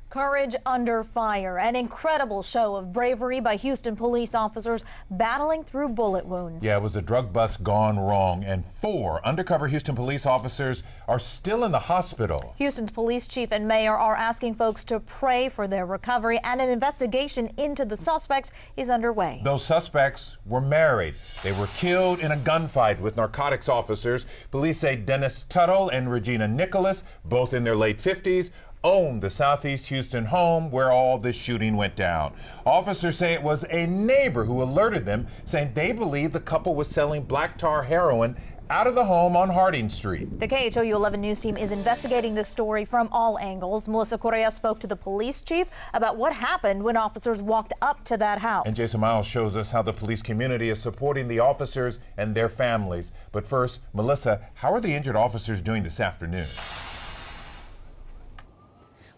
Courage under fire, an incredible show of bravery by Houston police officers battling through bullet wounds. Yeah, it was a drug bust gone wrong, and 4 undercover Houston police officers are still in the hospital. Houston's police chief and mayor are asking folks to pray for their recovery, and an investigation into the suspects is underway. Those suspects were married. They were killed in a gunfight with narcotics officers. Police say Dennis Tuttle and Regina Nicholas, both in their late 50s, owned the Southeast Houston home where all this shooting went down. Officers say it was a neighbor who alerted them, saying they believe the couple was selling black tar heroin out of the home on Harding Street. The KHOU 11 News team is investigating this story from all angles. Melissa Correa spoke to the police chief about what happened when officers walked up to that house. And Jason Miles shows us how the police community is supporting the officers and their families. But first, Melissa, how are the injured officers doing this afternoon?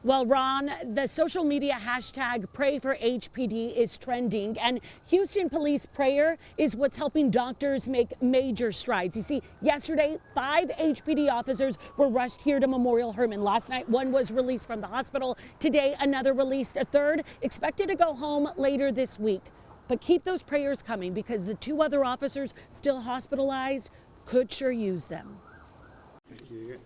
Well, Ron, the social media hashtag #PrayForHPD is trending, and Houston police prayer is what's helping doctors make major strides. You see, yesterday, 5 HPD officers were rushed here to Memorial Hermann. Last night, 1 was released from the hospital. Today, another released, a 3rd expected to go home later this week. But keep those prayers coming, because the 2 other officers still hospitalized could sure use them. Thank you.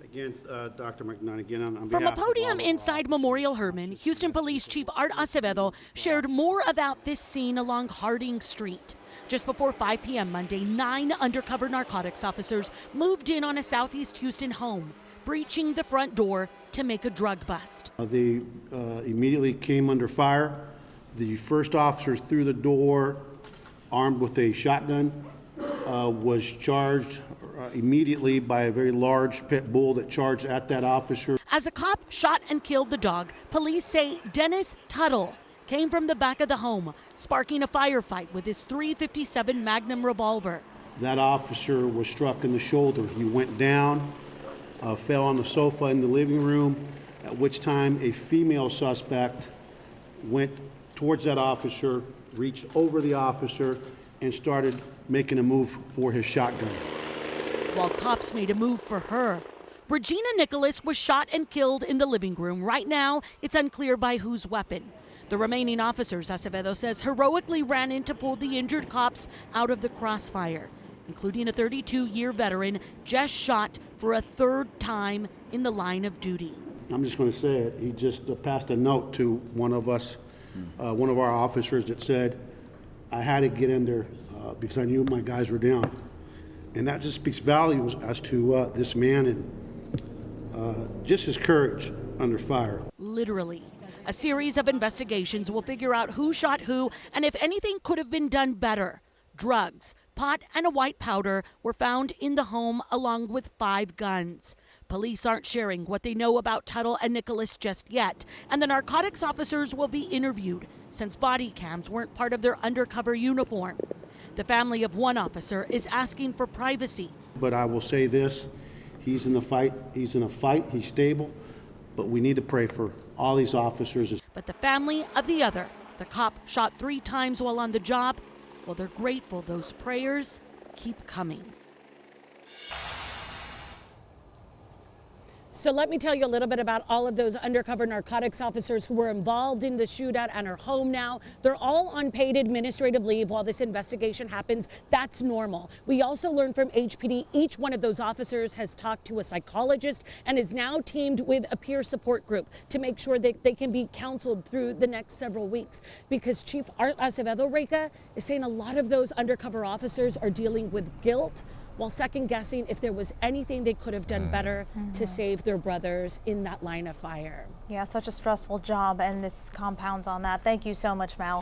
Again, Dr. McNunn, again, on From a behalf of podium all inside Memorial Hermann, Houston Police Chief Art Acevedo shared more about this scene along Harding Street. Just before 5 p.m. Monday, 9 undercover narcotics officers moved in on a Southeast Houston home, breaching the front door to make a drug bust. They immediately came under fire. The first officer through the door, armed with a shotgun, was charged immediately by a very large pit bull that charged at that officer. As a cop shot and killed the dog, police say Dennis Tuttle came from the back of the home, sparking a firefight with his .357 Magnum revolver. That officer was struck in the shoulder. He went down, fell on the sofa in the living room, at which time a female suspect went towards that officer, reached over the officer, and started making a move for his shotgun. While cops made a move for her, Regina Nicholas was shot and killed in the living room. Right now, it's unclear by whose weapon. The remaining officers, Acevedo says, heroically ran in to pull the injured cops out of the crossfire, including a 32-year veteran just shot for a 3rd time in the line of duty. I'm just going to say it. He just passed a note to one of us, one of our officers, that said, I had to get in there because I knew my guys were down. And that just speaks volumes as to this man and just his courage under fire. Literally. A series of investigations will figure out who shot who and if anything could have been done better. Drugs, pot, and a white powder were found in the home along with 5 guns. Police aren't sharing what they know about Tuttle and Nicholas just yet, and the narcotics officers will be interviewed since body cams weren't part of their undercover uniform. The family of 1 officer is asking for privacy. But I will say this, he's in the fight, he's stable, but we need to pray for all these officers. But the family of the other, the cop shot 3 times while on the job, well, they're grateful those prayers keep coming. So let me tell you a little bit about all of those undercover narcotics officers who were involved in the shootout and are home now. They're all on paid administrative leave while this investigation happens. That's normal. We also learned from HPD each one of those officers has talked to a psychologist and is now teamed with a peer support group to make sure that they can be counseled through the next several weeks. Because Chief Art Acevedo is saying a lot of those undercover officers are dealing with guilt, while second-guessing if there was anything they could have done better to save their brothers in that line of fire. Yeah, such a stressful job, and this compounds on that. Thank you so much, Mal.